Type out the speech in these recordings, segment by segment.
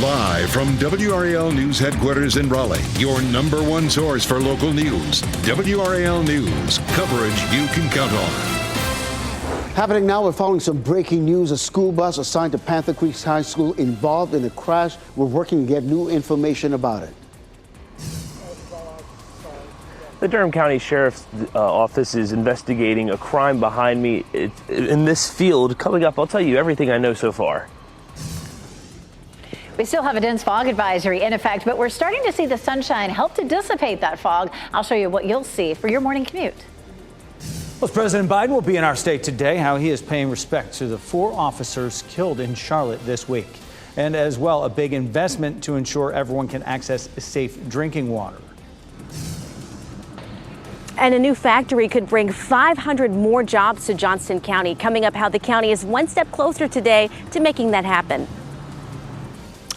Live from WRAL News Headquarters in Raleigh, your number one source for local news. WRAL News, coverage you can count on. Happening now, we're following some breaking news. A school bus assigned to Panther Creek High School involved in a crash. We're working to get new information about it. The Durham County Sheriff's Office is investigating a crime behind me in this field. Coming up, I'll tell you everything I know so far. We still have a dense fog advisory in effect, but we're starting to see the sunshine help to dissipate that fog. I'll show you what you'll see for your morning commute. Well, President Biden will be in our state today, how he is paying respect to the 4 officers killed in Charlotte this week. And as well, a big investment to ensure everyone can access safe drinking water. And a new factory could bring 500 more jobs to Johnston County. Coming up, how the county is one step closer today to making that happen.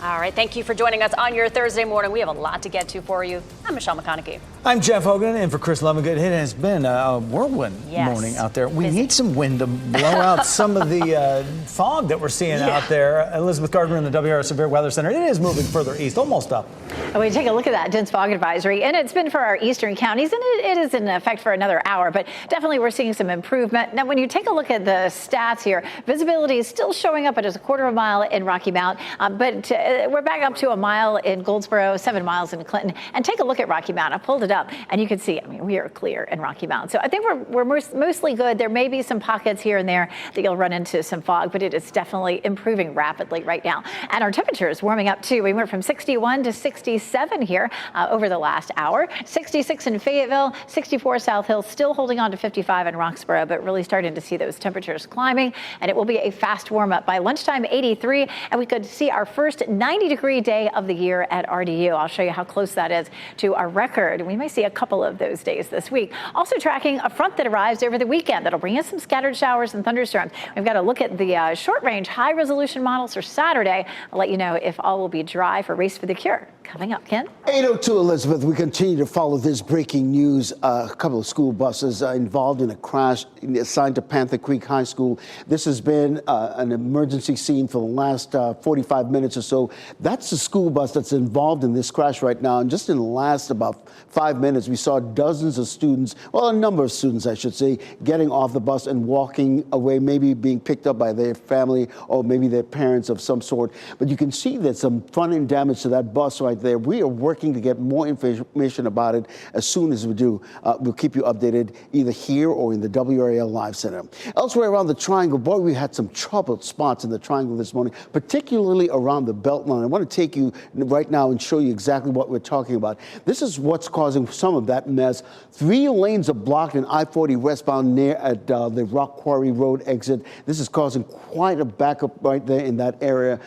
All right, thank you for joining us on your Thursday morning. We have a lot to get to for you. I'm Michelle McConaughey. I'm Jeff Hogan, and for Chris Lovingood, it has been a whirlwind morning out there. We need some wind to blow out some of the fog that we're seeing out there. Elizabeth Gardner in the WRAL Severe Weather Center. It is moving further east, almost up. And we take a look at that dense fog advisory, and it's been for our eastern counties, and it is in effect for another hour, but definitely we're seeing some improvement. Now, when you take a look at the stats here, visibility is still showing up at just a quarter of a mile in Rocky Mount, but we're back up to a mile in Goldsboro, 7 miles in Clinton, and take a look at Rocky Mount. I pulled it up, and you can see, I mean, we are clear in Rocky Mount. So I think we're mostly good. There may be some pockets here and there that you'll run into some fog, but it is definitely improving rapidly right now. And our temperature is warming up too. We went from 61 to 67 here over the last hour. 66 in Fayetteville, 64 South Hill, still holding on to 55 in Roxborough, but really starting to see those temperatures climbing. And it will be a fast warm up by lunchtime, 83, and we could see our first 90-degree day of the year at RDU. I'll show you how close that is to our record. We may see a couple of those days this week. Also tracking a front that arrives over the weekend that'll bring us some scattered showers and thunderstorms. We've got to look at the short-range, high-resolution models for Saturday. I'll let you know if all will be dry for Race for the Cure. Coming up, Ken. 8:02, Elizabeth. We continue to follow this breaking news. A couple of school buses involved in a crash assigned to Panther Creek High School. This has been an emergency scene for the last 45 minutes or so. That's the school bus that's involved in this crash right now. And just in the last about 5 minutes, we saw dozens of students, well, a number of students, I should say, getting off the bus and walking away, maybe being picked up by their family or maybe their parents of some sort. But you can see there's some front-end damage to that bus right there. We are working to get more information about it as soon as we do. We'll keep you updated either here or in the WRAL Live Center. Elsewhere around the Triangle, boy, we had some troubled spots in the Triangle this morning, particularly around the Beltline. I want to take you right now and show you exactly what we're talking about. This is what's causing some of that mess. 3 lanes are blocked in I-40 westbound near at the Rock Quarry Road exit. This is causing quite a backup right there in that area.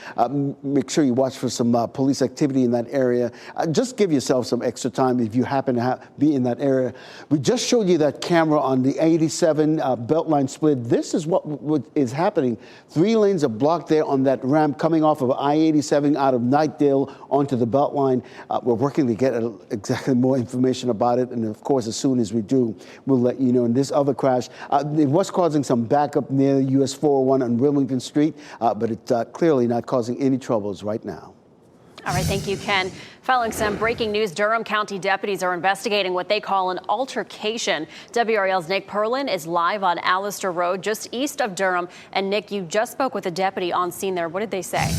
Make sure you watch for some police activity in that area. Just give yourself some extra time if you happen to be in that area. We just showed you that camera on the 87 Beltline split. This is what is happening. 3 lanes are blocked there on that ramp coming off of I-87 out of Knightdale onto the Beltline. We're working to get exactly more information about it. And of course, as soon as we do, we'll let you know. In this other crash, it was causing some backup near US 401 on Wilmington Street, but it's clearly not causing any troubles right now. All right, thank you, Ken. Following some breaking news, Durham County deputies are investigating what they call an altercation. WRAL's Nick Perlin is live on Allister Road, just east of Durham. And Nick, you just spoke with a deputy on scene there. What did they say?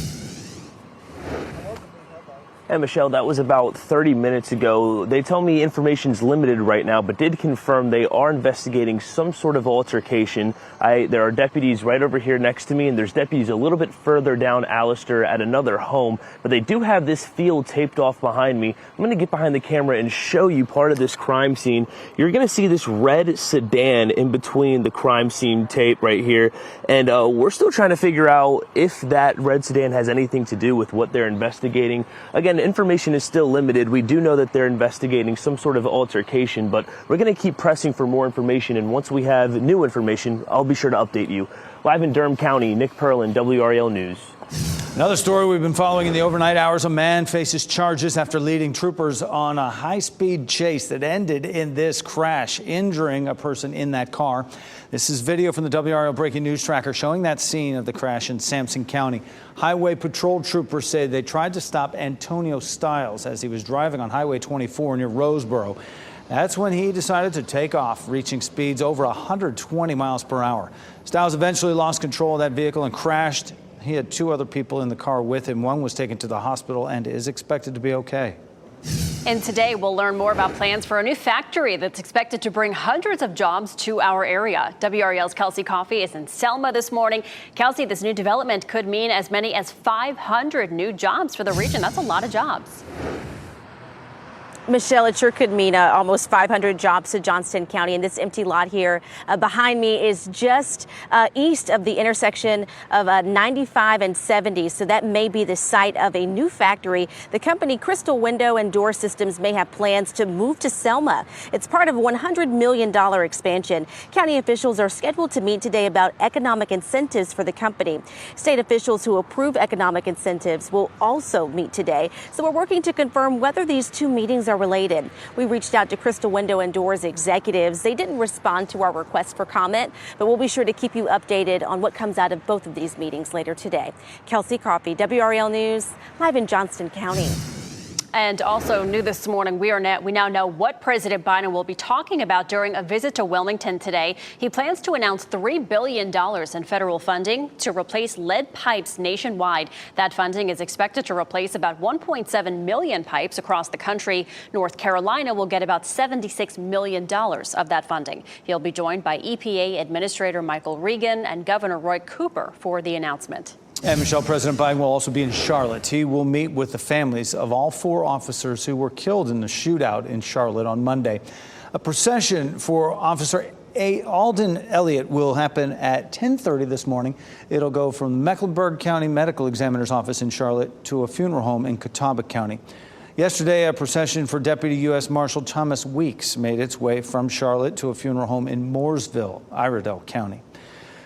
And Michelle, that was about 30 minutes ago. They tell me information's limited right now, but did confirm they are investigating some sort of altercation. There are deputies right over here next to me, and there's deputies a little bit further down Allister at another home, but they do have this field taped off behind me. I'm going to get behind the camera and show you part of this crime scene. You're going to see this red sedan in between the crime scene tape right here, and we're still trying to figure out if that red sedan has anything to do with what they're investigating. Again, information is still limited. We do know that they're investigating some sort of altercation, but we're going to keep pressing for more information, and once we have new information, I'll be sure to update you. Live in Durham County, Nick Perlin, WRAL News. Another story we've been following in the overnight hours. A man faces charges after leading troopers on a high-speed chase that ended in this crash, injuring a person in that car. This is video from the WRAL breaking news tracker showing that scene of the crash in Sampson County. Highway patrol troopers say they tried to stop Antonio Stiles as he was driving on Highway 24 near Roseboro. That's when he decided to take off, reaching speeds over 120 miles per hour. Stiles eventually lost control of that vehicle and crashed. He had two other people in the car with him. One was taken to the hospital and is expected to be okay. And today we'll learn more about plans for a new factory that's expected to bring hundreds of jobs to our area. WRAL's Kelsey Coffey is in Selma this morning. Kelsey, this new development could mean as many as 500 new jobs for the region. That's a lot of jobs. Michelle, it sure could mean almost 500 jobs to Johnston County. And this empty lot here behind me is just east of the intersection of 95 and 70. So that may be the site of a new factory. The company Crystal Window and Door Systems may have plans to move to Selma. It's part of a $100 million expansion. County officials are scheduled to meet today about economic incentives for the company. State officials who approve economic incentives will also meet today. So we're working to confirm whether these two meetings are related. We reached out to Crystal Window and Doors executives. They didn't respond to our request for comment, but we'll be sure to keep you updated on what comes out of both of these meetings later today. Kelsey Coffey, WRAL News, live in Johnston County. And also new this morning, we now know what President Biden will be talking about during a visit to Wilmington today. He plans to announce $3 billion in federal funding to replace lead pipes nationwide. That funding is expected to replace about 1.7 million pipes across the country. North Carolina will get about $76 million of that funding. He'll be joined by EPA Administrator Michael Regan and Governor Roy Cooper for the announcement. And Michelle, President Biden will also be in Charlotte. He will meet with the families of all 4 officers who were killed in the shootout in Charlotte on Monday. A procession for Officer Alden Elliott will happen at 10:30 this morning. It'll go from the Mecklenburg County Medical Examiner's office in Charlotte to a funeral home in Catawba County. Yesterday, a procession for Deputy U.S. Marshal Thomas Weeks made its way from Charlotte to a funeral home in Mooresville, Iredell County.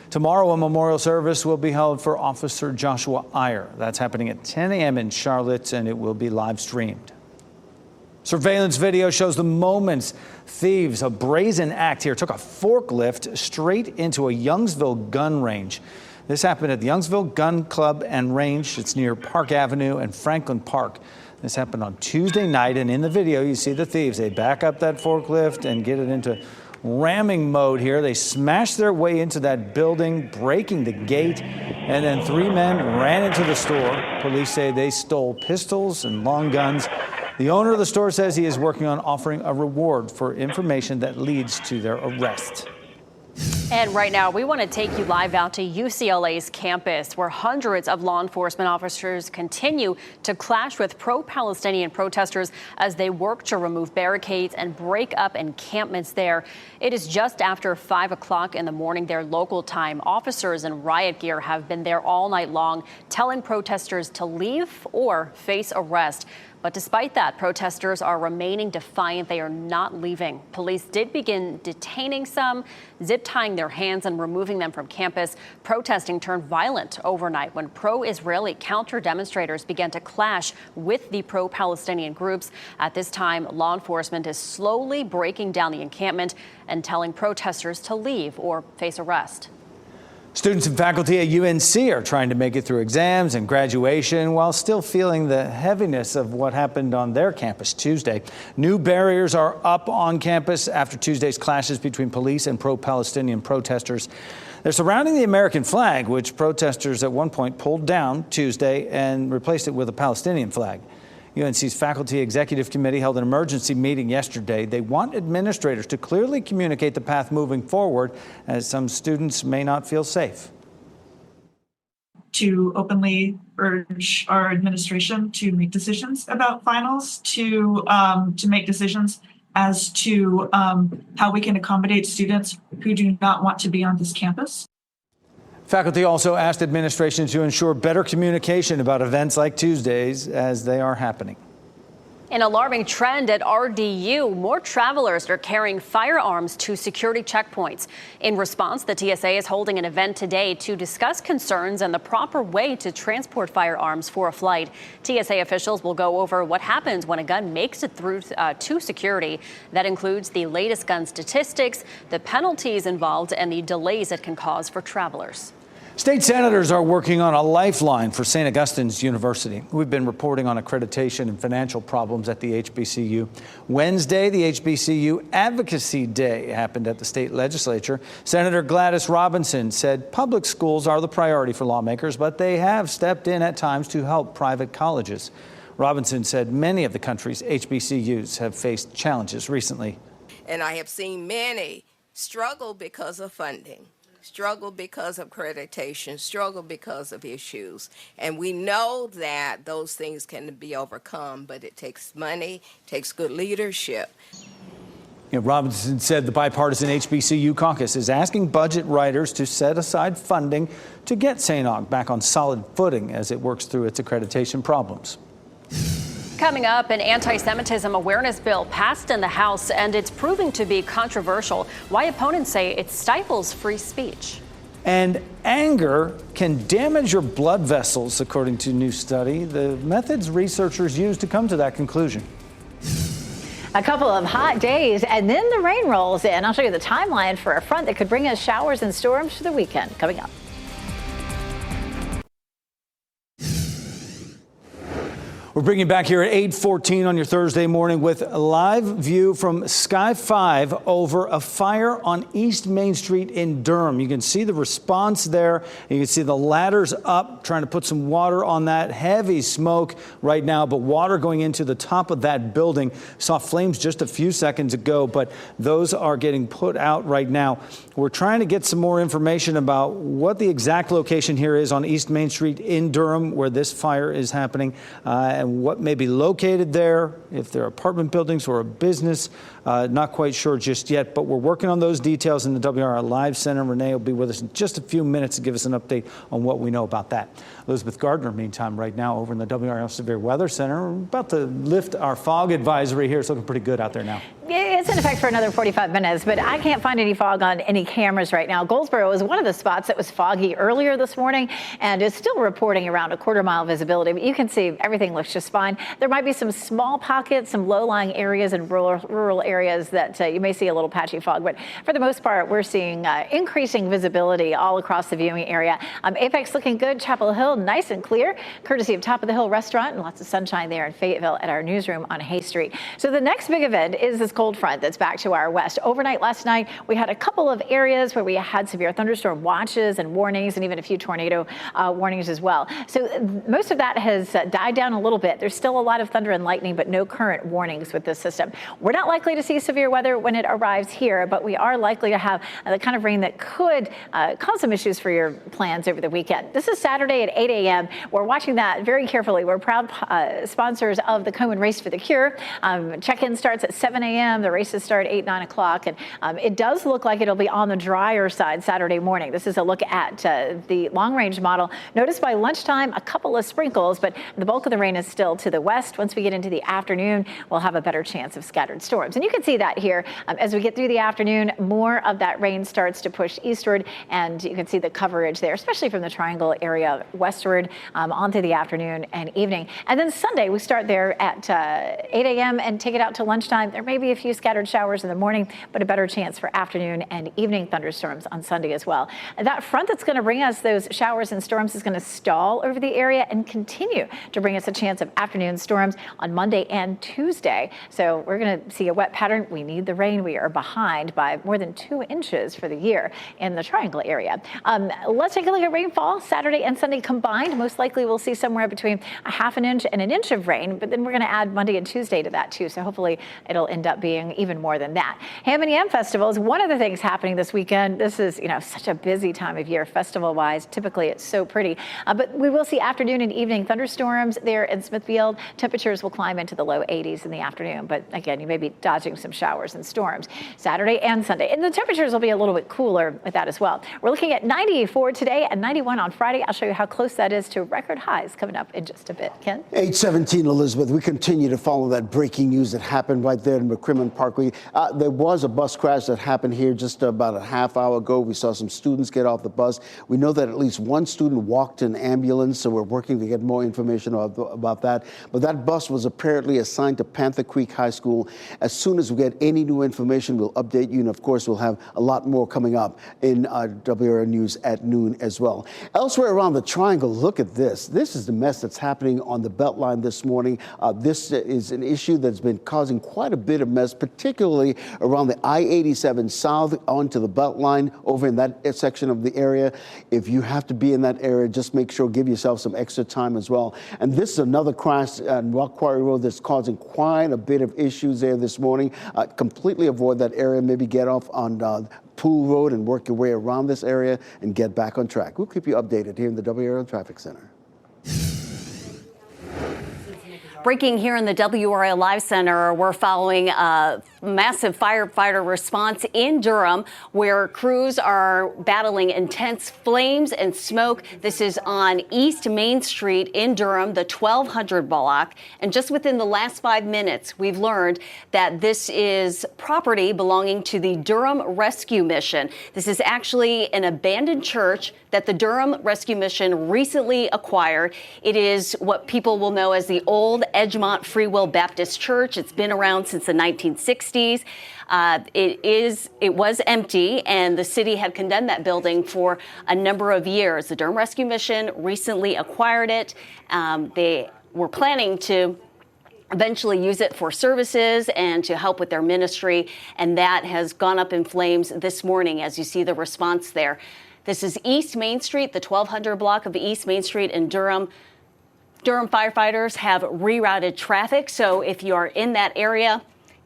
Tomorrow, a memorial service will be held for Officer Joshua Iyer. That's happening at 10 a.m. in Charlotte, and it will be live streamed. Surveillance video shows the moments thieves, a brazen act here, took a forklift straight into a Youngsville gun range. This happened at the Youngsville Gun Club and Range. It's near Park Avenue and Franklin Park. This happened on Tuesday night, and in the video, you see the thieves. They back up that forklift and get it into ramming mode here. They smashed their way into that building, breaking the gate, and then 3 men ran into the store. Police say they stole pistols and long guns. The owner of the store says he is working on offering a reward for information that leads to their arrest. And right now, we want to take you live out to UCLA's campus, where hundreds of law enforcement officers continue to clash with pro-Palestinian protesters as they work to remove barricades and break up encampments there. It is just after 5 o'clock in the morning, their local time. Officers in riot gear have been there all night long, telling protesters to leave or face arrest. But despite that, protesters are remaining defiant. They are not leaving. Police did begin detaining some, zip-tying their hands and removing them from campus. Protesting turned violent overnight when pro-Israeli counter-demonstrators began to clash with the pro-Palestinian groups. At this time, law enforcement is slowly breaking down the encampment and telling protesters to leave or face arrest. Students and faculty at UNC are trying to make it through exams and graduation while still feeling the heaviness of what happened on their campus Tuesday. New barriers are up on campus after Tuesday's clashes between police and pro-Palestinian protesters. They're surrounding the American flag, which protesters at one point pulled down Tuesday and replaced it with a Palestinian flag. UNC's Faculty Executive Committee held an emergency meeting yesterday. They want administrators to clearly communicate the path moving forward, as some students may not feel safe. To openly urge our administration to make decisions about finals, to make decisions as to how we can accommodate students who do not want to be on this campus. Faculty also asked administration to ensure better communication about events like Tuesdays as they are happening. An alarming trend at RDU. More travelers are carrying firearms to security checkpoints. In response, the TSA is holding an event today to discuss concerns and the proper way to transport firearms for a flight. TSA officials will go over what happens when a gun makes it through to security. That includes the latest gun statistics, the penalties involved, and the delays it can cause for travelers. State senators are working on a lifeline for St. Augustine's University. We've been reporting on accreditation and financial problems at the HBCU. Wednesday, the HBCU Advocacy Day happened at the state legislature. Senator Gladys Robinson said public schools are the priority for lawmakers, but they have stepped in at times to help private colleges. Robinson said many of the country's HBCUs have faced challenges recently. And I have seen many struggle because of funding, struggle because of accreditation, struggle because of issues. And we know that those things can be overcome, but it takes money, takes good leadership. Robinson said the bipartisan HBCU caucus is asking budget writers to set aside funding to get St. Aug back on solid footing as it works through its accreditation problems. Coming up, an anti-Semitism awareness bill passed in the House, and it's proving to be controversial. Why opponents say it stifles free speech. And anger can damage your blood vessels, according to a new study. The methods researchers use to come to that conclusion. A couple of hot days, and then the rain rolls in. I'll show you the timeline for a front that could bring us showers and storms for the weekend coming up. We're bringing you back here at 8:14 on your Thursday morning with a live view from Sky 5 over a fire on East Main Street in Durham. You can see the response there. You can see the ladders up, trying to put some water on that. Heavy smoke right now, but water going into the top of that building. Saw flames just a few seconds ago, but those are getting put out right now. We're trying to get some more information about what the exact location here is on East Main Street in Durham, where this fire is happening. And what may be located there, if there are apartment buildings or a business. Not quite sure just yet, but we're working on those details in the WRAL Live Center. Renee will be with us in just a few minutes to give us an update on what we know about that. Elizabeth Gardner, meantime, right now over in the WRAL Severe Weather Center. We're about to lift our fog advisory here. It's looking pretty good out there now. It's in effect for another 45 minutes, but I can't find any fog on any cameras right now. Goldsboro is one of the spots that was foggy earlier this morning and is still reporting around a quarter-mile visibility. But you can see everything looks just fine. There might be some small pockets, some low-lying areas and rural areas that you may see a little patchy fog. But for the most part, we're seeing increasing visibility all across the viewing area. Apex looking good. Chapel Hill, nice and clear, courtesy of Top of the Hill Restaurant, and lots of sunshine there in Fayetteville at our newsroom on Hay Street. So the next big event is this cold front that's back to our west. Overnight last night, we had a couple of areas where we had severe thunderstorm watches and warnings, and even a few tornado warnings as well. So most of that has died down a little bit. There's still a lot of thunder and lightning, but no current warnings with this system. We're not likely to see severe weather when it arrives here, but we are likely to have the kind of rain that could cause some issues for your plans over the weekend. This is Saturday at 8 a.m. We're watching that very carefully. We're proud sponsors of the Komen Race for the Cure. Check-in starts at 7 a.m. The races start at 8, 9 o'clock, and it does look like it'll be on the drier side Saturday morning. This is a look at the long-range model. Notice by lunchtime, a couple of sprinkles, but the bulk of the rain is still to the west. Once we get into the afternoon, we'll have a better chance of scattered storms. And you can see that here. As we get through the afternoon, more of that rain starts to push eastward, and you can see the coverage there, especially from the Triangle area westward on through the afternoon and evening. And then Sunday, we start there at 8 a.m. and take it out to lunchtime. There may be a few scattered showers in the morning, but a better chance for afternoon and evening thunderstorms on Sunday as well. That front that's going to bring us those showers and storms is going to stall over the area and continue to bring us a chance of afternoon storms on Monday and Tuesday. So we're going to see a wet pattern. We need the rain. We are behind by more than 2 inches for the year in the Triangle area. Let's take a look at rainfall Saturday and Sunday combined. Most likely we'll see somewhere between a half an inch and an inch of rain, but then we're going to add Monday and Tuesday to that too. So hopefully it'll end up being even even more than that. Ham and Yam Festival is one of the things happening this weekend. This is, such a busy time of year festival-wise. Typically, it's so pretty. But we will see afternoon and evening thunderstorms there in Smithfield. Temperatures will climb into the low 80s in the afternoon. But again, you may be dodging some showers and storms Saturday and Sunday. And the temperatures will be a little bit cooler with that as well. We're looking at 94 today and 91 on Friday. I'll show you how close that is to record highs coming up in just a bit. Ken? 8:17, Elizabeth. We continue to follow that breaking news that happened right there in McCrimmon Parkway. There was a bus crash that happened here just about a half hour ago. We saw some students get off the bus. We know that at least one student walked an ambulance, so we're working to get more information about that. But that bus was apparently assigned to Panther Creek High School. As soon as we get any new information, we'll update you. And of course, we'll have a lot more coming up in WRAL News at noon as well. Elsewhere around the triangle, look at this. This is the mess that's happening on the Beltline this morning. This is an issue that's been causing quite a bit of mess, particularly around the I-87 south onto the Beltline over in that section of the area. If you have to be in that area, just make sure, give yourself some extra time as well. And this is another crash on Rock Quarry Road that's causing quite a bit of issues there this morning. Completely avoid that area, maybe get off on Pool Road and work your way around this area and get back on track. We'll keep you updated here in the WRAL Traffic Center. Breaking here in the WRAL Live Center, we're following a massive firefighter response in Durham, where crews are battling intense flames and smoke. This is on East Main Street in Durham, the 1200 block. And just within the last 5 minutes, we've learned that this is property belonging to the Durham Rescue Mission. This is actually an abandoned church that the Durham Rescue Mission recently acquired. It is what people will know as the old Edgemont Free Will Baptist Church. It's been around since the 1960s. It was empty, and the city had condemned that building for a number of years. The Durham Rescue Mission recently acquired it. They were planning to eventually use it for services and to help with their ministry, and that has gone up in flames this morning, as you see the response there. This is East Main Street, the 1200 block of East Main Street in Durham. Durham firefighters have rerouted traffic, so if you are in that area,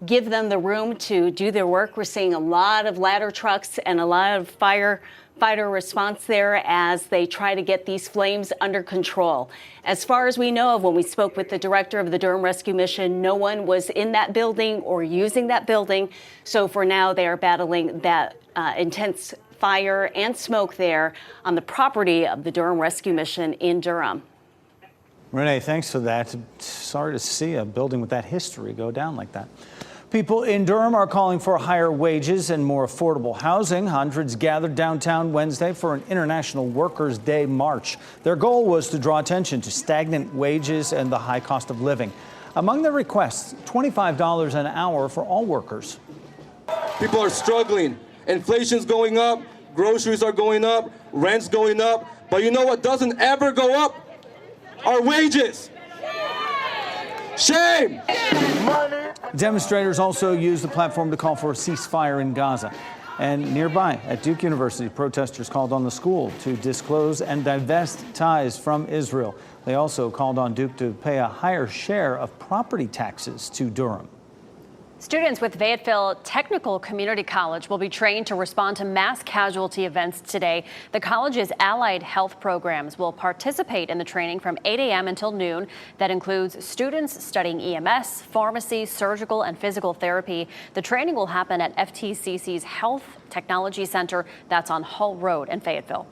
give them the room to do their work. We're seeing a lot of ladder trucks and a lot of firefighter response there as they try to get these flames under control. As far as we know of, when we spoke with the director of the Durham Rescue Mission, no one was in that building or using that building. So for now, they are battling that intense fire and smoke there on the property of the Durham Rescue Mission in Durham. Renee, thanks for that. Sorry to see a building with that history go down like that. People in Durham are calling for higher wages and more affordable housing. Hundreds gathered downtown Wednesday for an International Workers' Day march. Their goal was to draw attention to stagnant wages and the high cost of living. Among their requests, $25 an hour for all workers. People are struggling. Inflation's going up, groceries are going up, rent's going up. But you know what doesn't ever go up? Our wages. Shame! Demonstrators also used the platform to call for a ceasefire in Gaza. And nearby at Duke University, protesters called on the school to disclose and divest ties from Israel. They also called on Duke to pay a higher share of property taxes to Durham. Students with Fayetteville Technical Community College will be trained to respond to mass casualty events today. The college's allied health programs will participate in the training from 8 a.m. until noon. That includes students studying EMS, pharmacy, surgical, and physical therapy. The training will happen at FTCC's Health Technology Center. That's on Hull Road in Fayetteville.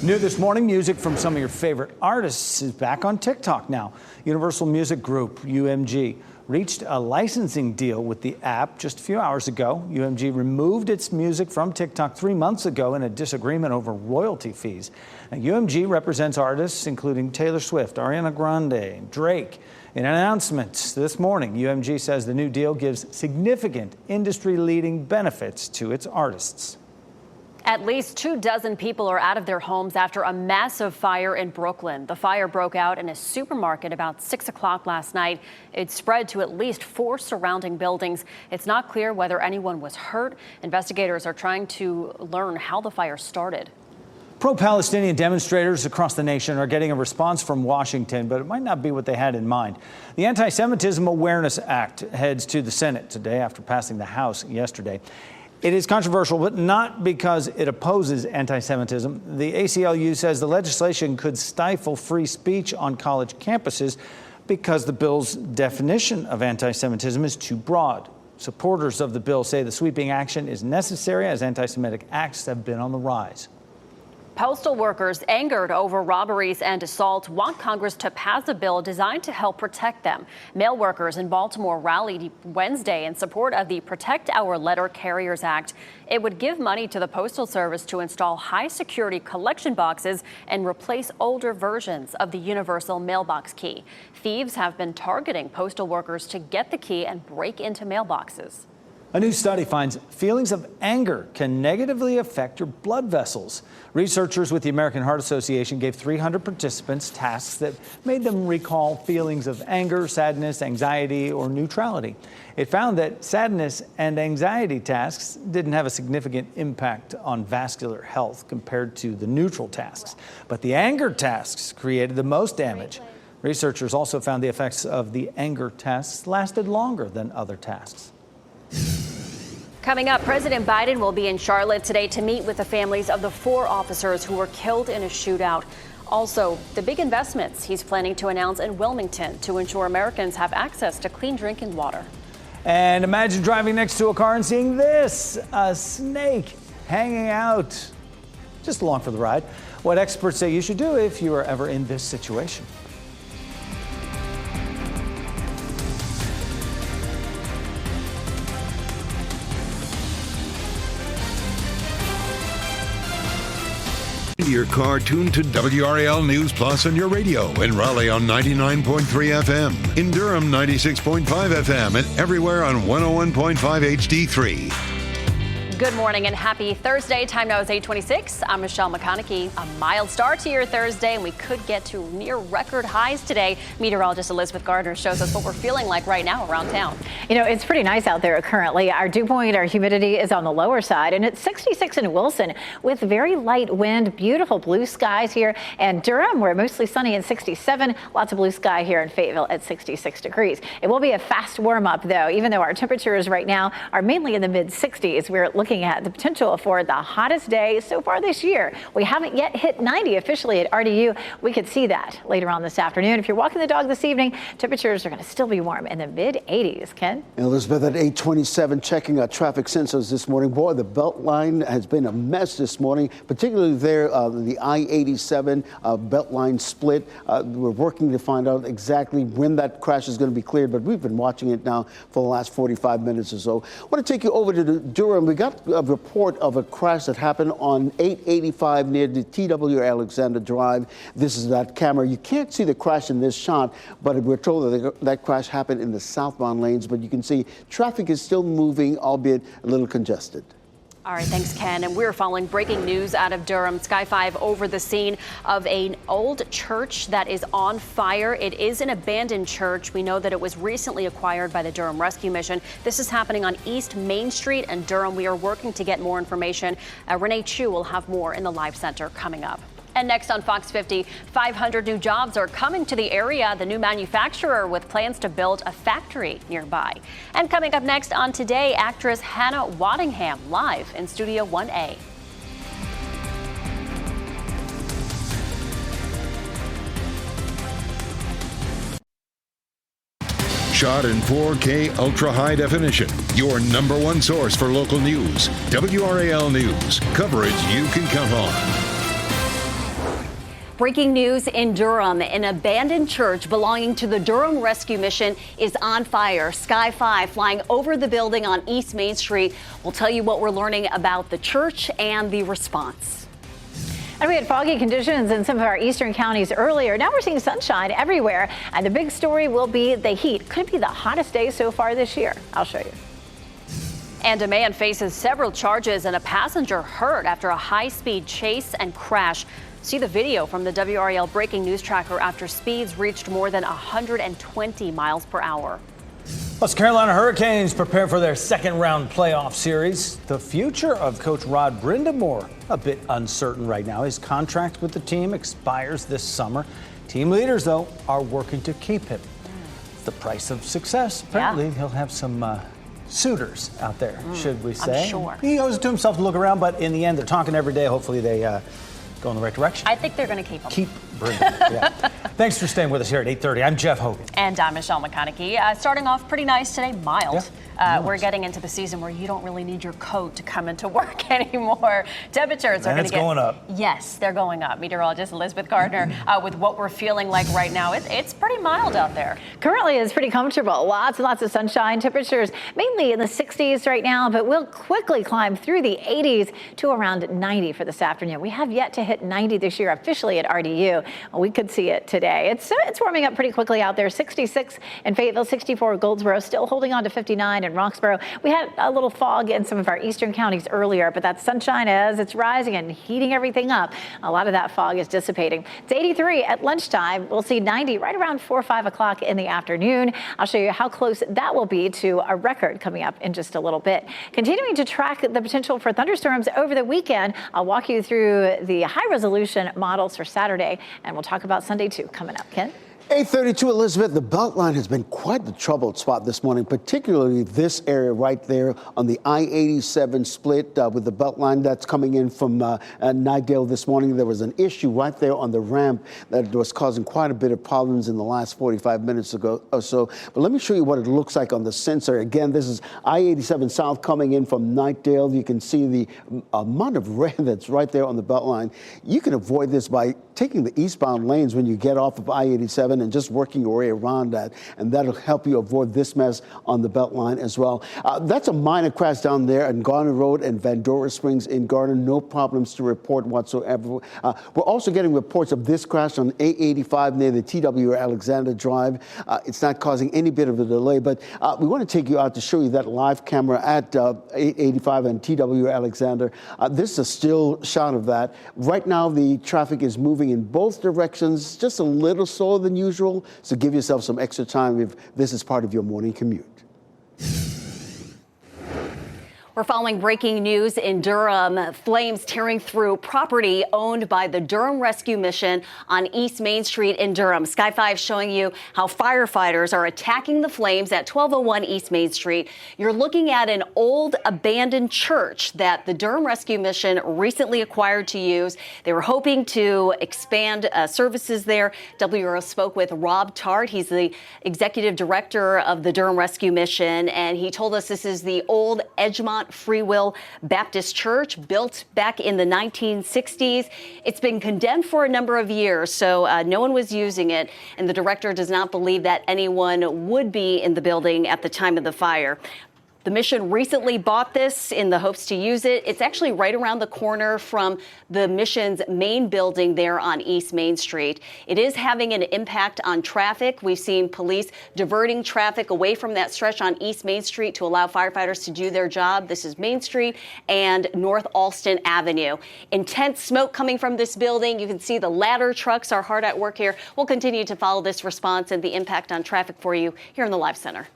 New this morning, music from some of your favorite artists is back on TikTok now. Universal Music Group, UMG, reached a licensing deal with the app just a few hours ago. UMG removed its music from TikTok 3 months ago in a disagreement over royalty fees. Now, UMG represents artists including Taylor Swift, Ariana Grande, Drake. In an announcement this morning, UMG says the new deal gives significant industry-leading benefits to its artists. At least 24 people are out of their homes after a massive fire in Brooklyn. The fire broke out in a supermarket about 6 o'clock last night. It spread to at least 4 surrounding buildings. It's not clear whether anyone was hurt. Investigators are trying to learn how the fire started. Pro-Palestinian demonstrators across the nation are getting a response from Washington, but it might not be what they had in mind. The Anti-Semitism Awareness Act heads to the Senate today after passing the House yesterday. It is controversial, but not because it opposes anti-Semitism. The ACLU says the legislation could stifle free speech on college campuses because the bill's definition of anti-Semitism is too broad. Supporters of the bill say the sweeping action is necessary as anti-Semitic acts have been on the rise. Postal workers angered over robberies and assaults want Congress to pass a bill designed to help protect them. Mail workers in Baltimore rallied Wednesday in support of the Protect Our Letter Carriers Act. It would give money to the Postal Service to install high-security collection boxes and replace older versions of the universal mailbox key. Thieves have been targeting postal workers to get the key and break into mailboxes. A new study finds feelings of anger can negatively affect your blood vessels. Researchers with the American Heart Association gave 300 participants tasks that made them recall feelings of anger, sadness, anxiety, or neutrality. It found that sadness and anxiety tasks didn't have a significant impact on vascular health compared to the neutral tasks, but the anger tasks created the most damage. Researchers also found the effects of the anger tasks lasted longer than other tasks. Coming up, President Biden will be in Charlotte today to meet with the families of the 4 officers who were killed in a shootout. Also, the big investments he's planning to announce in Wilmington to ensure Americans have access to clean drinking water. And imagine driving next to a car and seeing this, a snake hanging out. Just along for the ride. What experts say you should do if you are ever in this situation. Your car tuned to WRAL News Plus on your radio. In Raleigh on 99.3 FM. In Durham 96.5 FM and everywhere on 101.5 HD3. Good morning and happy Thursday. Time now is 8:26. I'm Michelle McConaughey. A mild start to your Thursday, and we could get to near record highs today. Meteorologist Elizabeth Gardner shows us what we're feeling like right now around town. You know, it's pretty nice out there currently. Our dew point, our humidity is on the lower side, and it's 66 in Wilson with very light wind, beautiful blue skies here. And Durham, we're mostly sunny and 67. Lots of blue sky here in Fayetteville at 66 degrees. It will be a fast warm up, though, even though our temperatures right now are mainly in the mid 60s. We're looking at the potential for the hottest day so far this year. We haven't yet hit 90 officially at RDU. We could see that later on this afternoon. If you're walking the dog this evening, temperatures are going to still be warm in the mid 80s. Ken? Elizabeth, at 8:27, checking our traffic sensors this morning. Boy, the Beltline has been a mess this morning, particularly there, the I-87 Beltline split. We're working to find out exactly when that crash is going to be cleared, but we've been watching it now for the last 45 minutes or so. I want to take you over to Durham. We got a report of a crash that happened on 885 near the TW Alexander Drive. This is that camera. You can't see the crash in this shot, but we're told that that crash happened in the southbound lanes. But you can see traffic is still moving, albeit a little congested. All right, thanks, Ken. And we're following breaking news out of Durham. Sky 5 over the scene of an old church that is on fire. It is an abandoned church. We know that it was recently acquired by the Durham Rescue Mission. This is happening on East Main Street in Durham. We are working to get more information. Renee Chu will have more in the Live Center coming up. And next on Fox 50, 500 new jobs are coming to the area. The new manufacturer with plans to build a factory nearby. And coming up next on Today, actress Hannah Waddingham live in Studio 1A. Shot in 4K ultra high definition. Your number one source for local news. WRAL News. Coverage you can count on. Breaking news in Durham. An abandoned church belonging to the Durham Rescue Mission is on fire. Sky 5 flying over the building on East Main Street. We'll tell you what we're learning about the church and the response. And we had foggy conditions in some of our eastern counties earlier. Now we're seeing sunshine everywhere. And the big story will be the heat. Could be the hottest day so far this year. I'll show you. And a man faces several charges and a passenger hurt after a high-speed chase and crash. See the video from the WRAL breaking news tracker after speeds reached more than 120 miles per hour. Plus, Carolina Hurricanes prepare for their second-round playoff series. The future of Coach Rod Brindamore a bit uncertain right now. His contract with the team expires this summer. Team leaders, though, are working to keep him. It's the price of success. Apparently, he'll have some suitors out there, should we say. I'm sure. He owes it to himself to look around, but in the end, they're talking every day. Hopefully, they go in the right direction. I think they're going to keep him. Keep Brindamore. Yeah. Thanks for staying with us here at 8:30. I'm Jeff Hogan. And I'm Michelle McConaughey. Starting off pretty nice today, mild. Yeah. We're getting into the season where you don't really need your coat to come into work anymore. Temperatures are going to get going up. Yes, they're going up. Meteorologist Elizabeth Gardner with what we're feeling like right now. It's pretty mild out there. Currently, it's pretty comfortable. Lots and lots of sunshine. Temperatures mainly in the 60s right now, but we'll quickly climb through the 80s to around 90 for this afternoon. We have yet to hit 90 this year officially at RDU. We could see it today. It's warming up pretty quickly out there. 66 in Fayetteville, 64 Goldsboro, still holding on to 59 in Roxborough. We had a little fog in some of our eastern counties earlier, but that sunshine, as it's rising and heating everything up, a lot of that fog is dissipating. It's 83 at lunchtime. We'll see 90 right around 4 or 5 o'clock in the afternoon. I'll show you how close that will be to a record coming up in just a little bit. Continuing to track the potential for thunderstorms over the weekend, I'll walk you through the high-resolution models for Saturday, and we'll talk about Sunday too coming up. Ken? 8:32, Elizabeth. The Beltline has been quite the troubled spot this morning, particularly this area right there on the I-87 split with the Beltline that's coming in from Nightdale this morning. There was an issue right there on the ramp that was causing quite a bit of problems in the last 45 minutes ago or so. But let me show you what it looks like on the sensor. Again, this is I-87 South coming in from Nightdale. You can see the amount of rain that's right there on the Beltline. You can avoid this by taking the eastbound lanes when you get off of I-87 and just working your way around that, and that'll help you avoid this mess on the Beltline as well. That's a minor crash down there on Garner Road and Vandora Springs in Garner. No problems to report whatsoever. We're also getting reports of this crash on A85 near the TW Alexander Drive. It's not causing any bit of a delay, but we want to take you out to show you that live camera at 885 and TW Alexander. This is a still shot of that. Right now, the traffic is moving in both directions, just a little slower than usual, so give yourself some extra time if this is part of your morning commute. We're following breaking news in Durham. Flames tearing through property owned by the Durham Rescue Mission on East Main Street in Durham. Sky 5 showing you how firefighters are attacking the flames at 1201 East Main Street. You're looking at an old abandoned church that the Durham Rescue Mission recently acquired to use. They were hoping to expand services there. WRAL spoke with Rob Tart. He's the executive director of the Durham Rescue Mission, and he told us this is the old Edgemont Free Will Baptist Church, built back in the 1960s. It's been condemned for a number of years, so no one was using it, and the director does not believe that anyone would be in the building at the time of the fire. The mission recently bought this in the hopes to use it. It's actually right around the corner from the mission's main building there on East Main Street. It is having an impact on traffic. We've seen police diverting traffic away from that stretch on East Main Street to allow firefighters to do their job. This is Main Street and North Alston Avenue. Intense smoke coming from this building. You can see the ladder trucks are hard at work here. We'll continue to follow this response and the impact on traffic for you here in the Live Center.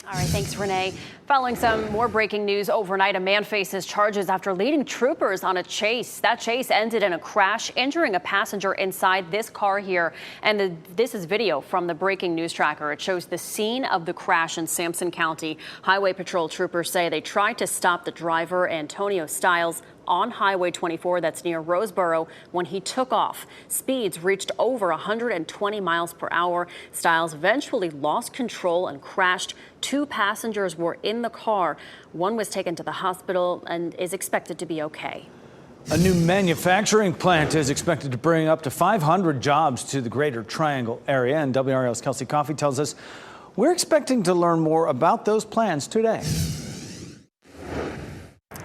All right, thanks, Renee. Following some more breaking news overnight, a man faces charges after leading troopers on a chase. That chase ended in a crash, injuring a passenger inside this car here. And this is video from the breaking news tracker. It shows the scene of the crash in Sampson County. Highway Patrol troopers say they tried to stop the driver, Antonio Stiles, on Highway 24 that's near Roseboro when he took off. Speeds reached over 120 miles per hour. Stiles eventually lost control and crashed. 2 passengers were in the car. One was taken to the hospital and is expected to be okay. A new manufacturing plant is expected to bring up to 500 jobs to the Greater Triangle area. And WRAL's Kelsey Coffey tells us we're expecting to learn more about those plans today.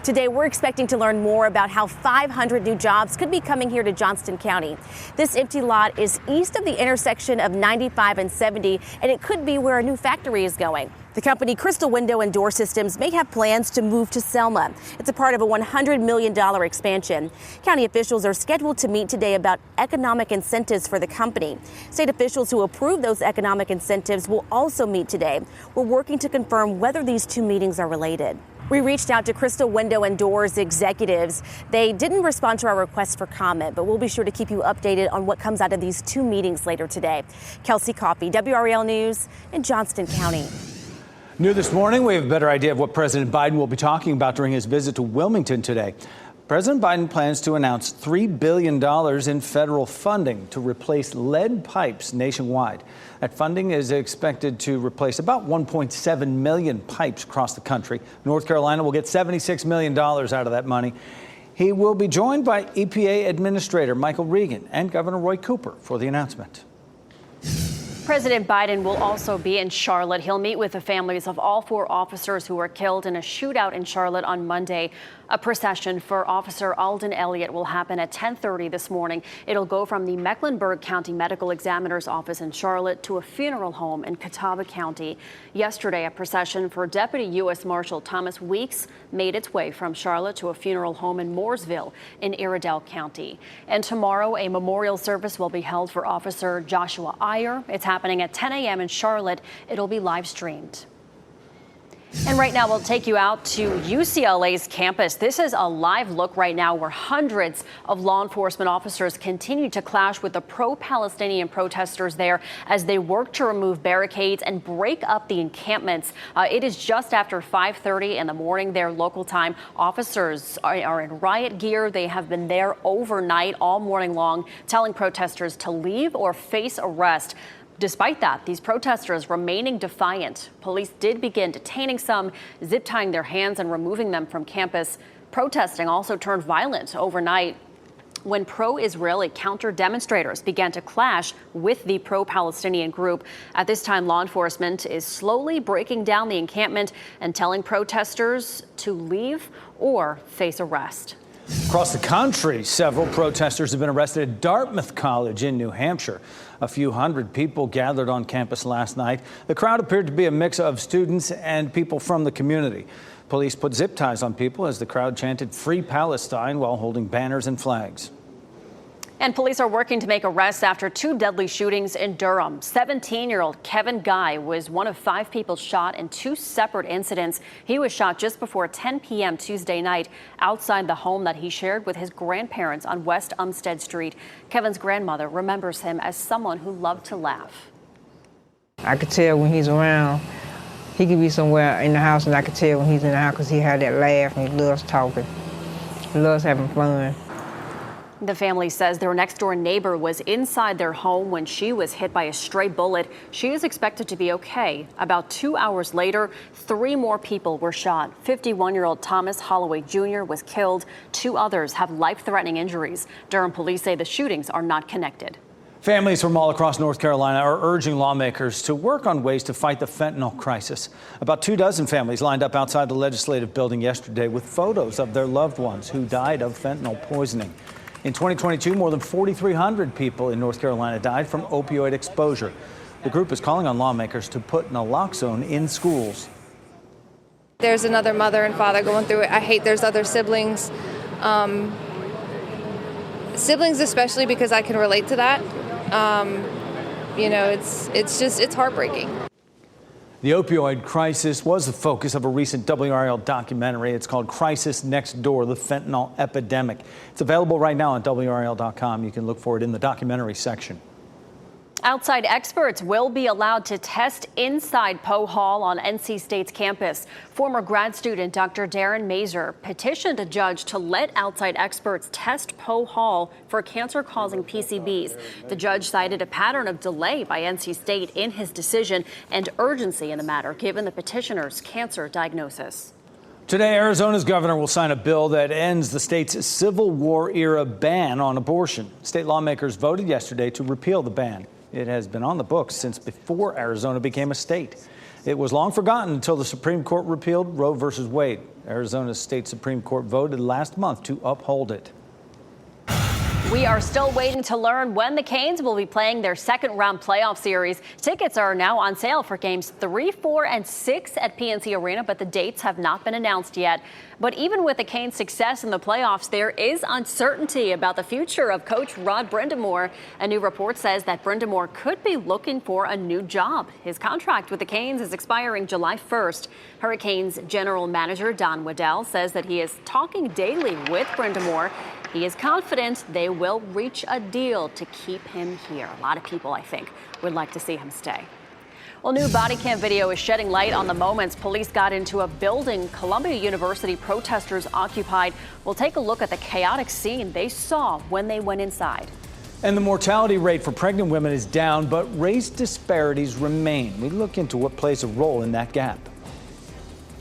Today, we're expecting to learn more about how 500 new jobs could be coming here to Johnston County. This empty lot is east of the intersection of 95 and 70, and it could be where a new factory is going. The company Crystal Window and Door Systems may have plans to move to Selma. It's a part of a $100 million expansion. County officials are scheduled to meet today about economic incentives for the company. State officials who approve those economic incentives will also meet today. We're working to confirm whether these two meetings are related. We reached out to Crystal Window and Doors executives. They didn't respond to our request for comment, but we'll be sure to keep you updated on what comes out of these two meetings later today. Kelsey Coffey, WRAL News in Johnston County. New this morning, we have a better idea of what President Biden will be talking about during his visit to Wilmington today. President Biden plans to announce $3 billion in federal funding to replace lead pipes nationwide. That funding is expected to replace about 1.7 million pipes across the country. North Carolina will get $76 million out of that money. He will be joined by EPA Administrator Michael Regan and Governor Roy Cooper for the announcement. President Biden will also be in Charlotte. He'll meet with the families of all 4 officers who were killed in a shootout in Charlotte on Monday. A procession for Officer Alden Elliott will happen at 10:30 this morning. It'll go from the Mecklenburg County Medical Examiner's office in Charlotte to a funeral home in Catawba County. Yesterday, a procession for Deputy U.S. Marshal Thomas Weeks made its way from Charlotte to a funeral home in Mooresville in Iredell County. And tomorrow, a memorial service will be held for Officer Joshua Iyer. It's happening at 10 a.m. in Charlotte. It'll be live streamed. And right now, we'll take you out to UCLA's campus. This is a live look right now where hundreds of law enforcement officers continue to clash with the pro-Palestinian protesters there as they work to remove barricades and break up the encampments. It is just after 5:30 in the morning there, local time. Officers are in riot gear. They have been there overnight all morning long, telling protesters to leave or face arrest. Despite that, these protesters remaining defiant. Police did begin detaining some, zip tying their hands and removing them from campus. Protesting also turned violent overnight when pro-Israeli counter-demonstrators began to clash with the pro-Palestinian group. At this time, law enforcement is slowly breaking down the encampment and telling protesters to leave or face arrest. Across the country, several protesters have been arrested at Dartmouth College in New Hampshire. A few hundred people gathered on campus last night. The crowd appeared to be a mix of students and people from the community. Police put zip ties on people as the crowd chanted "Free Palestine" while holding banners and flags. And police are working to make arrests after 2 deadly shootings in Durham. 17-year-old Kevin Guy was one of 5 people shot in 2 separate incidents. He was shot just before 10 p.m. Tuesday night outside the home that he shared with his grandparents on West Umstead Street. Kevin's grandmother remembers him as someone who loved to laugh. I could tell when he's around. He could be somewhere in the house, and I could tell when he's in the house because he had that laugh and he loves talking. He loves having fun. The family says their next-door neighbor was inside their home when she was hit by a stray bullet. She is expected to be okay. About 2 hours later, 3 more people were shot. 51-year-old Thomas Holloway Jr. was killed. 2 others have life-threatening injuries. Durham police say the shootings are not connected. Families from all across North Carolina are urging lawmakers to work on ways to fight the fentanyl crisis. About 24 families lined up outside the legislative building yesterday with photos of their loved ones who died of fentanyl poisoning. In 2022, more than 4,300 people in North Carolina died from opioid exposure. The group is calling on lawmakers to put naloxone in schools. There's another mother and father going through it. I hate there's other siblings. Siblings especially because I can relate to that. It's heartbreaking. The opioid crisis was the focus of a recent WRAL documentary. It's called Crisis Next Door, the Fentanyl Epidemic. It's available right now on WRAL.com. You can look for it in the documentary section. Outside experts will be allowed to test inside Poe Hall on NC State's campus. Former grad student Dr. Darren Mazer petitioned a judge to let outside experts test Poe Hall for cancer-causing PCBs. The judge cited a pattern of delay by NC State in his decision and urgency in the matter, given the petitioner's cancer diagnosis. Today, Arizona's governor will sign a bill that ends the state's Civil War-era ban on abortion. State lawmakers voted yesterday to repeal the ban. It has been on the books since before Arizona became a state. It was long forgotten until the Supreme Court repealed Roe versus Wade. Arizona's state Supreme Court voted last month to uphold it. We are still waiting to learn when the Canes will be playing their second round playoff series. Tickets are now on sale for games 3, 4, and 6 at PNC Arena, but the dates have not been announced yet. But even with the Canes' success in the playoffs, there is uncertainty about the future of coach Rod Brind'Amour. A new report says that Brind'Amour could be looking for a new job. His contract with the Canes is expiring July 1st. Hurricanes general manager Don Waddell says that he is talking daily with Brind'Amour. He is confident they will reach a deal to keep him here. A lot of people, I think, would like to see him stay. Well, new body cam video is shedding light on the moments police got into a building Columbia University protesters occupied. We'll take a look at the chaotic scene they saw when they went inside. And the mortality rate for pregnant women is down, but race disparities remain. We look into what plays a role in that gap.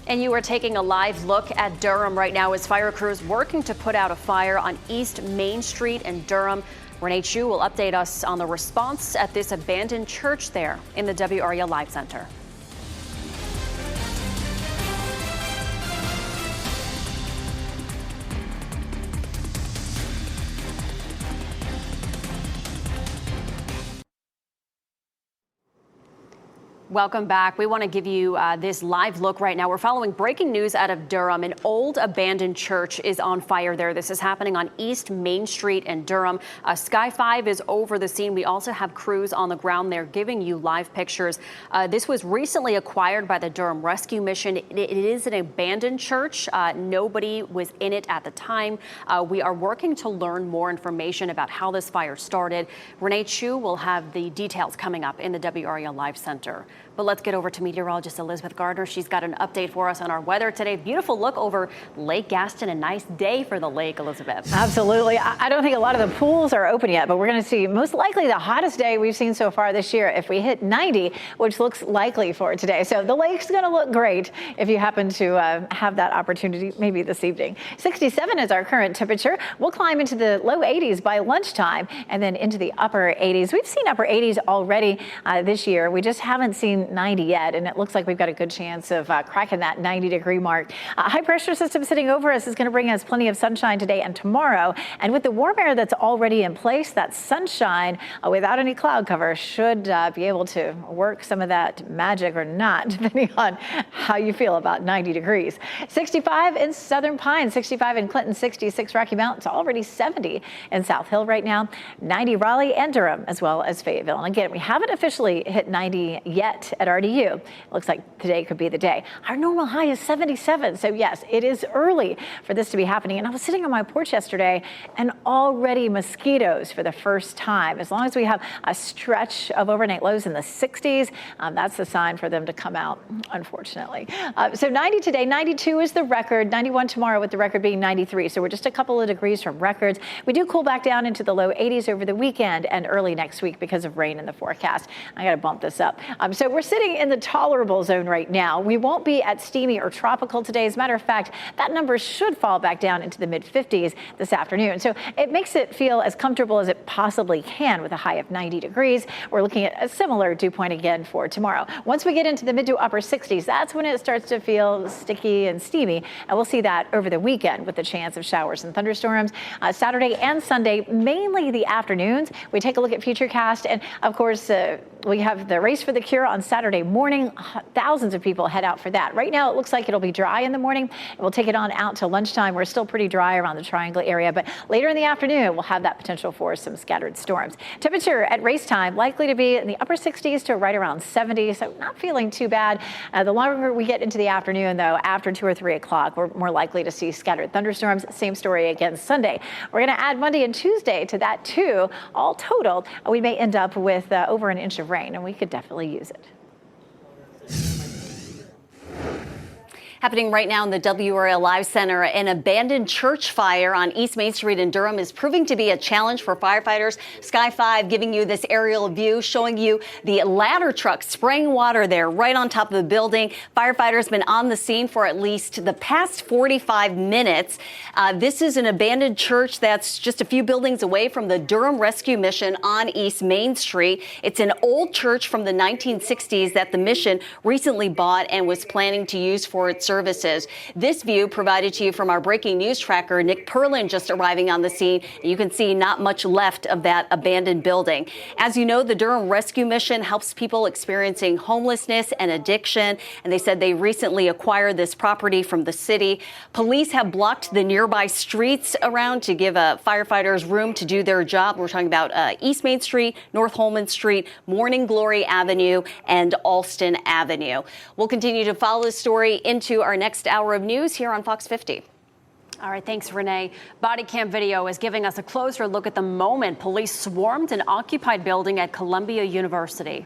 And you are taking a live look at Durham right now as fire crews working to put out a fire on East Main Street in Durham. Renee Chu will update us on the response at this abandoned church there in the WRAL Live Center. Welcome back. We want to give you this live look right now. We're following breaking news out of Durham. An old abandoned church is on fire there. This is happening on East Main Street in Durham. Sky 5 is over the scene. We also have crews on the ground there giving you live pictures. This was recently acquired by the Durham Rescue Mission. It is an abandoned church. Nobody was in it at the time. We are working to learn more information about how this fire started. Renee Chu will have the details coming up in the WRAL Live Center. But let's get over to meteorologist Elizabeth Gardner. She's got an update for us on our weather today. Beautiful look over Lake Gaston. A nice day for the lake, Elizabeth. Absolutely. I don't think a lot of the pools are open yet, but we're going to see most likely the hottest day we've seen so far this year if we hit 90, which looks likely for today. So the lake's going to look great if you happen to have that opportunity maybe this evening. 67 is our current temperature. We'll climb into the low 80s by lunchtime and then into the upper 80s. We've seen upper 80s already this year. We just haven't seen 90 yet, and it looks like we've got a good chance of cracking that 90-degree mark. High pressure system sitting over us is going to bring us plenty of sunshine today and tomorrow. And with the warm air that's already in place, that sunshine without any cloud cover should be able to work some of that magic or not, depending on how you feel about 90 degrees. 65 in Southern Pines, 65 in Clinton, 66 Rocky Mountains, already 70 in South Hill right now, 90 Raleigh and Durham, as well as Fayetteville. And again, we haven't officially hit 90 yet at RDU. It looks like today could be the day. Our normal high is 77. So yes, it is early for this to be happening. And I was sitting on my porch yesterday and already mosquitoes for the first time. As long as we have a stretch of overnight lows in the 60s, that's the sign for them to come out, unfortunately. So 90 today, 92 is the record, 91 tomorrow with the record being 93. So we're just a couple of degrees from records. We do cool back down into the low 80s over the weekend and early next week because of rain in the forecast. I got to bump this up. So we're sitting in the tolerable zone right now. We won't be at steamy or tropical today. As a matter of fact, that number should fall back down into the mid-50s this afternoon. So it makes it feel as comfortable as it possibly can with a high of 90 degrees. We're looking at a similar dew point again for tomorrow. Once we get into the mid to upper 60s, that's when it starts to feel sticky and steamy. And we'll see that over the weekend with the chance of showers and thunderstorms. Saturday and Sunday, mainly the afternoons. We take a look at Futurecast. And of course, we have the Race for the Cure on Saturday morning. Thousands of people head out for that. Right now, it looks like it'll be dry in the morning. We'll take it on out to lunchtime. We're still pretty dry around the Triangle area, but later in the afternoon, we'll have that potential for some scattered storms. Temperature at race time likely to be in the upper 60s to right around 70, so not feeling too bad. The longer we get into the afternoon, though, after 2 or 3 o'clock, we're more likely to see scattered thunderstorms. Same story again Sunday. We're going to add Monday and Tuesday to that, too. All total, we may end up with over an inch of rain, and we could definitely use it. Happening right now in the WRAL Live Center, an abandoned church fire on East Main Street in Durham is proving to be a challenge for firefighters. Sky 5 giving you this aerial view, showing you the ladder truck spraying water there right on top of the building. Firefighters been on the scene for at least the past 45 minutes. This is an abandoned church that's just a few buildings away from the Durham Rescue Mission on East Main Street. It's an old church from the 1960s that the mission recently bought and was planning to use for its services. This view provided to you from our breaking news tracker, Nick Perlin, just arriving on the scene. You can see not much left of that abandoned building. As you know, the Durham Rescue Mission helps people experiencing homelessness and addiction, and they said they recently acquired this property from the city. Police have blocked the nearby streets around to give firefighters room to do their job. We're talking about East Main Street, North Holman Street, Morning Glory Avenue, and Alston Avenue. We'll continue to follow this story into our next hour of news here on Fox 50. All right, thanks, Renee. Body cam video is giving us a closer look at the moment police swarmed an occupied building at Columbia University.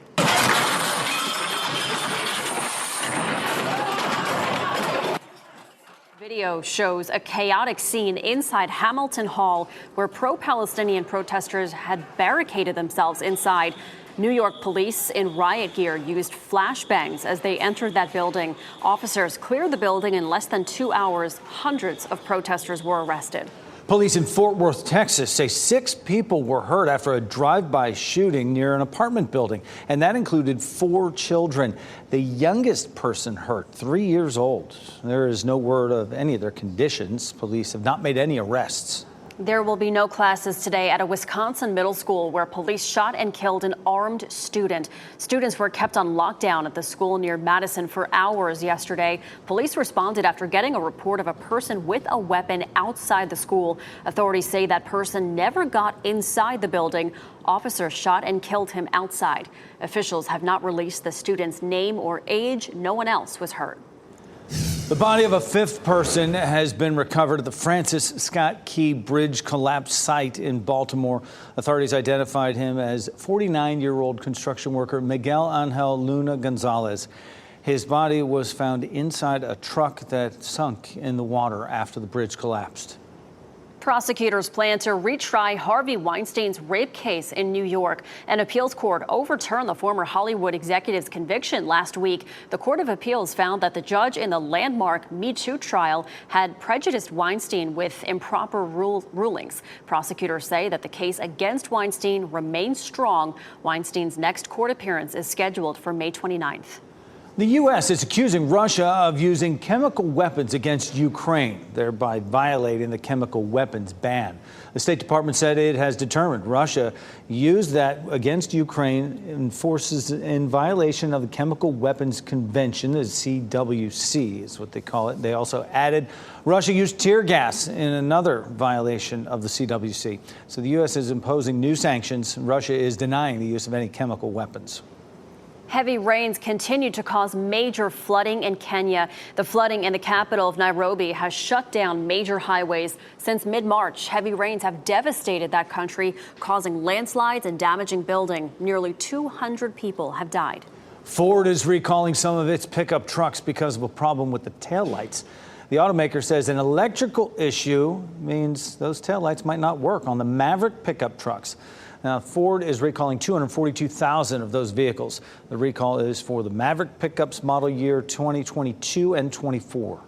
Video shows a chaotic scene inside Hamilton Hall where pro-Palestinian protesters had barricaded themselves inside. New York police in riot gear used flashbangs as they entered that building. Officers cleared the building in less than 2 hours. Hundreds of protesters were arrested. Police in Fort Worth, Texas say 6 people were hurt after a drive-by shooting near an apartment building, and that included 4 children. The youngest person hurt, 3 years old. There is no word of any of their conditions. Police have not made any arrests. There will be no classes today at a Wisconsin middle school where police shot and killed an armed student. Students were kept on lockdown at the school near Madison for hours yesterday. Police responded after getting a report of a person with a weapon outside the school. Authorities say that person never got inside the building. Officers shot and killed him outside. Officials have not released the student's name or age. No one else was hurt. The body of a 5th person has been recovered at the Francis Scott Key Bridge collapse site in Baltimore. Authorities identified him as 49-year-old construction worker Miguel Angel Luna Gonzalez. His body was found inside a truck that sunk in the water after the bridge collapsed. Prosecutors plan to retry Harvey Weinstein's rape case in New York. An appeals court overturned the former Hollywood executive's conviction last week. The Court of Appeals found that the judge in the landmark Me Too trial had prejudiced Weinstein with improper rulings. Prosecutors say that the case against Weinstein remains strong. Weinstein's next court appearance is scheduled for May 29th. The U.S. is accusing Russia of using chemical weapons against Ukraine, thereby violating the chemical weapons ban. The State Department said it has determined Russia used that against Ukraine and forces in violation of the Chemical Weapons Convention, the CWC is what they call it. They also added Russia used tear gas in another violation of the CWC. So the U.S. is imposing new sanctions. Russia is denying the use of any chemical weapons. Heavy rains continue to cause major flooding in Kenya. The flooding in the capital of Nairobi has shut down major highways. Since mid-March, heavy rains have devastated that country, causing landslides and damaging buildings. Nearly 200 people have died. Ford is recalling some of its pickup trucks because of a problem with the taillights. The automaker says an electrical issue means those taillights might not work on the Maverick pickup trucks. Now, Ford is recalling 242,000 of those vehicles. The recall is for the Maverick pickups model year 2022 and 24.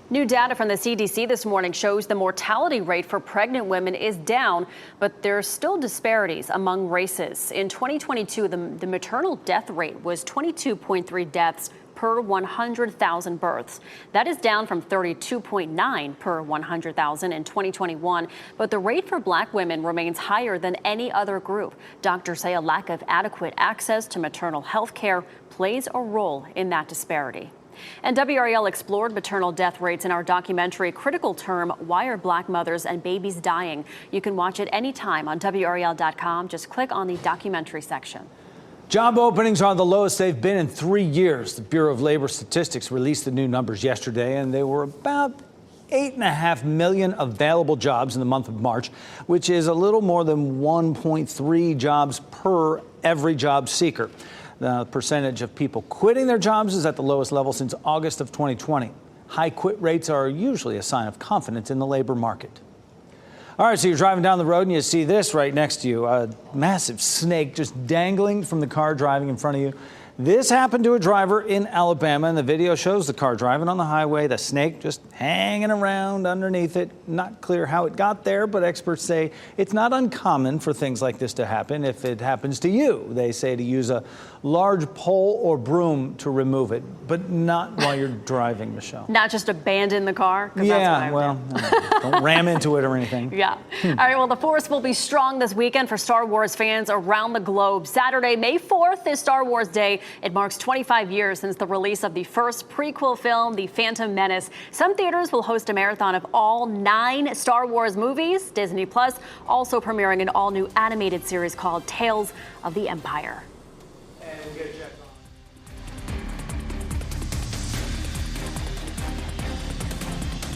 New data from the CDC this morning shows the mortality rate for pregnant women is down, but there are still disparities among races. In 2022, the maternal death rate was 22.3 deaths per 100,000 births. That is down from 32.9 per 100,000 in 2021, but the rate for Black women remains higher than any other group. Doctors say a lack of adequate access to maternal health care plays a role in that disparity. And WRAL explored maternal death rates in our documentary Critical Term, Why Are Black Mothers and Babies Dying? You can watch it anytime on WRAL.com. Just click on the documentary section. Job openings are the lowest they've been in 3 years. The Bureau of Labor Statistics released the new numbers yesterday, and they were about 8.5 million available jobs in the month of March, which is a little more than 1.3 jobs per every job seeker. The percentage of people quitting their jobs is at the lowest level since August of 2020. High quit rates are usually a sign of confidence in the labor market. All right, so you're driving down the road and you see this right next to you, a massive snake just dangling from the car driving in front of you. This happened to a driver in Alabama, and the video shows the car driving on the highway, the snake just hanging around underneath it. Not clear how it got there, but experts say it's not uncommon for things like this to happen. If it happens to you, they say to use a large pole or broom to remove it, but not while you're driving, Michelle. Not just abandon the car? Yeah, well, don't ram into it or anything. Yeah. All right, well, the force will be strong this weekend for Star Wars fans around the globe. Saturday, May 4th is Star Wars Day. It marks 25 years since the release of the first prequel film, The Phantom Menace. Some theaters will host a marathon of all 9 Star Wars movies. Disney Plus also premiering an all-new animated series called Tales of the Empire.